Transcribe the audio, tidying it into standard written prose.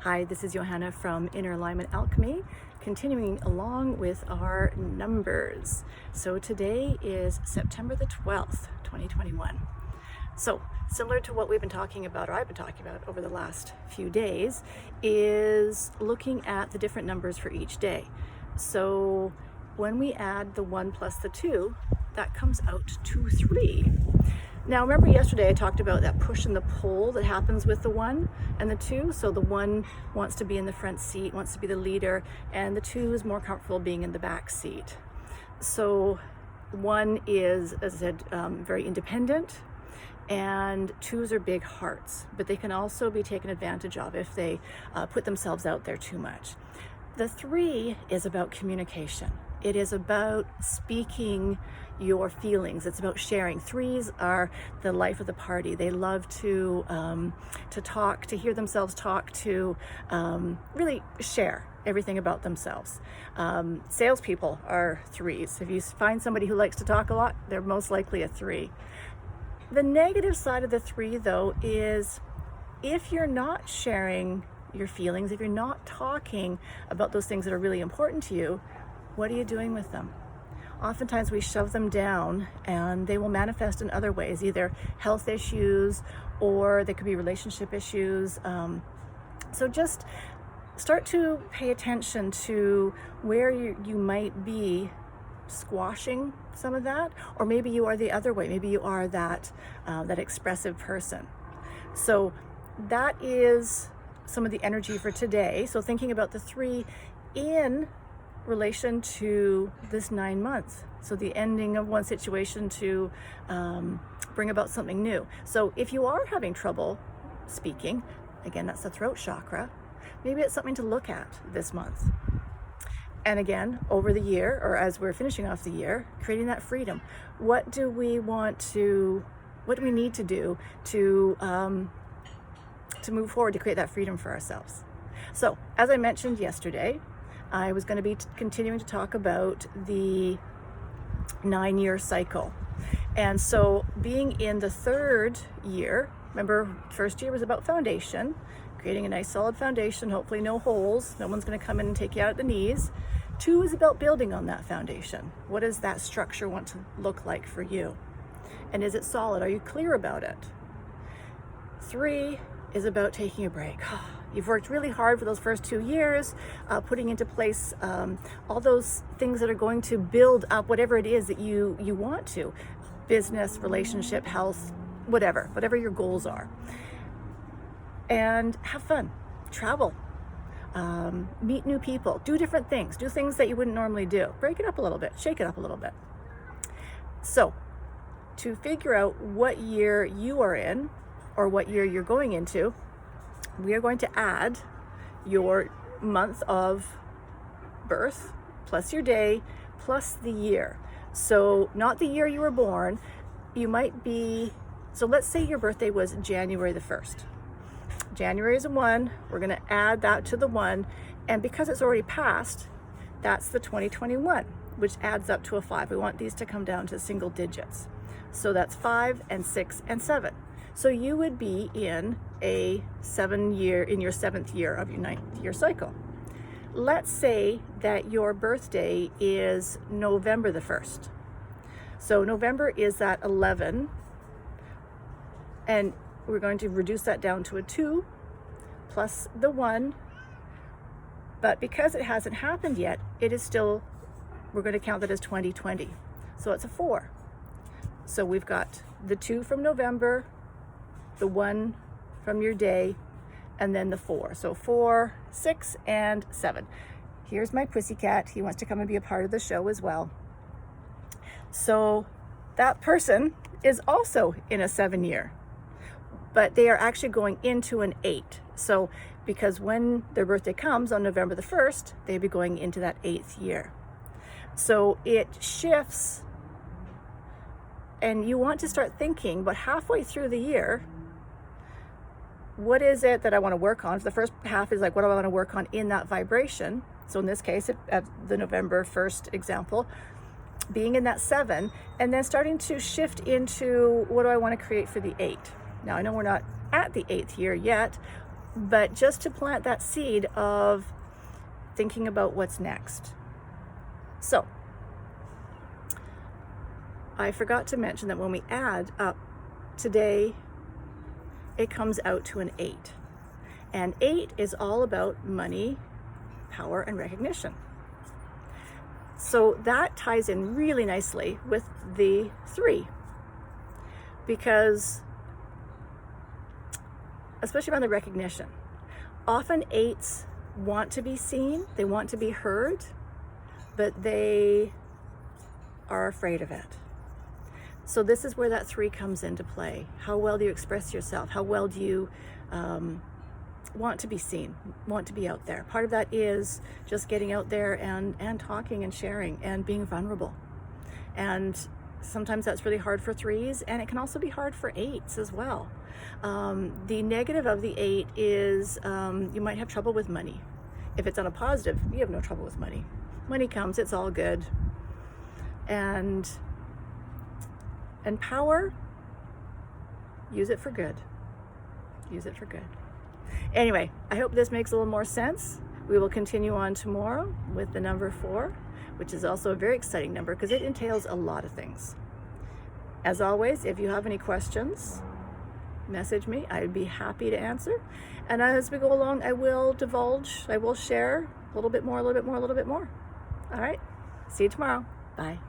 Hi, this is Johanna from Inner Alignment Alchemy, continuing along with our numbers. So today is September the 12th, 2021. So similar to what we've been talking about, or I've been talking about over the last few days, is looking at the different numbers for each day. So when we add the 1 plus the 2, that comes out to 3. Now, remember yesterday I talked about that push and the pull that happens with the 1 and the 2. So the 1 wants to be in the front seat, wants to be the leader, and the 2 is more comfortable being in the back seat. So 1 is, as I said, very independent, and 2s are big hearts, but they can also be taken advantage of if they put themselves out there too much. The 3 is about communication. It is about speaking your feelings. It's about sharing. 3s are the life of the party. They love to talk, to hear themselves talk, to really share everything about themselves. Salespeople are 3s. If you find somebody who likes to talk a lot, they're most likely a 3. The negative side of the 3, though, is if you're not sharing your feelings, if you're not talking about those things that are really important to you, what are you doing with them? Oftentimes we shove them down and they will manifest in other ways, either health issues or they could be relationship issues. So just start to pay attention to where you might be squashing some of that, or maybe you are the other way. Maybe you are that expressive person. So that is some of the energy for today. So thinking about the 3 in relation to this 9 months. So the ending of one situation to bring about something new. So if you are having trouble speaking, again, that's the throat chakra, maybe it's something to look at this month. And again, over the year, or as we're finishing off the year, creating that freedom. What do we need to do to move forward, to create that freedom for ourselves? So as I mentioned yesterday, I was going to be continuing to talk about the 9-year cycle. And so being in the 3rd year, remember, first year was about foundation, creating a nice solid foundation, hopefully no holes, no one's going to come in and take you out at the knees. 2 is about building on that foundation. What does that structure want to look like for you? And is it solid? Are you clear about it? 3 is about taking a break. You've worked really hard for those first 2 years, putting into place all those things that are going to build up whatever it is that you want to. Business, relationship, health, whatever your goals are. And have fun, travel, meet new people, do different things, do things that you wouldn't normally do. Break it up a little bit, shake it up a little bit. So to figure out what year you are in, or what year you're going into, we are going to add your month of birth plus your day plus the year. So not the year you were born. You might be, so let's say your birthday was January the 1st. January is a 1. We're going to add that to the 1. And because it's already passed, that's the 2021, which adds up to a 5. We want these to come down to single digits. So that's 5 and 6 and 7. So you would be in a 7-year, in your 7th year of your 9th year cycle. Let's say that your birthday is November the 1st. So November is that 11, and we're going to reduce that down to a 2 plus the 1. But because it hasn't happened yet, it is still, we're going to count that as 2020. So it's a 4. So we've got the 2 from November, the 1 from your day, and then the 4. So 4, 6, and 7. Here's my pussycat. He wants to come and be a part of the show as well. So that person is also in a 7-year, but they are actually going into an 8. So because when their birthday comes on November the 1st, they'll be going into that 8th year. So it shifts, and you want to start thinking, but halfway through the year, what is it that I want to work on? So the first half is like, what do I want to work on in that vibration? So in this case, the November 1st example, being in that 7, and then starting to shift into what do I want to create for the 8? Now I know we're not at the 8th year yet, but just to plant that seed of thinking about what's next. So I forgot to mention that when we add up today, it comes out to an 8. And 8 is all about money, power, and recognition. So that ties in really nicely with the 3, because especially around the recognition, often 8s want to be seen, they want to be heard, but they are afraid of it. So this is where that 3 comes into play. How well do you express yourself? How well do you want to be seen, want to be out there? Part of that is just getting out there and talking and sharing and being vulnerable. And sometimes that's really hard for 3s, and it can also be hard for 8s as well. The negative of the 8 is you might have trouble with money. If it's on a positive, you have no trouble with money. Money comes, it's all good. And power, use it for good. Use it for good. Anyway, I hope this makes a little more sense. We will continue on tomorrow with the number 4, which is also a very exciting number because it entails a lot of things. As always, if you have any questions, message me. I'd be happy to answer. And as we go along, I will divulge, I will share a little bit more, a little bit more, a little bit more. All right. See you tomorrow. Bye.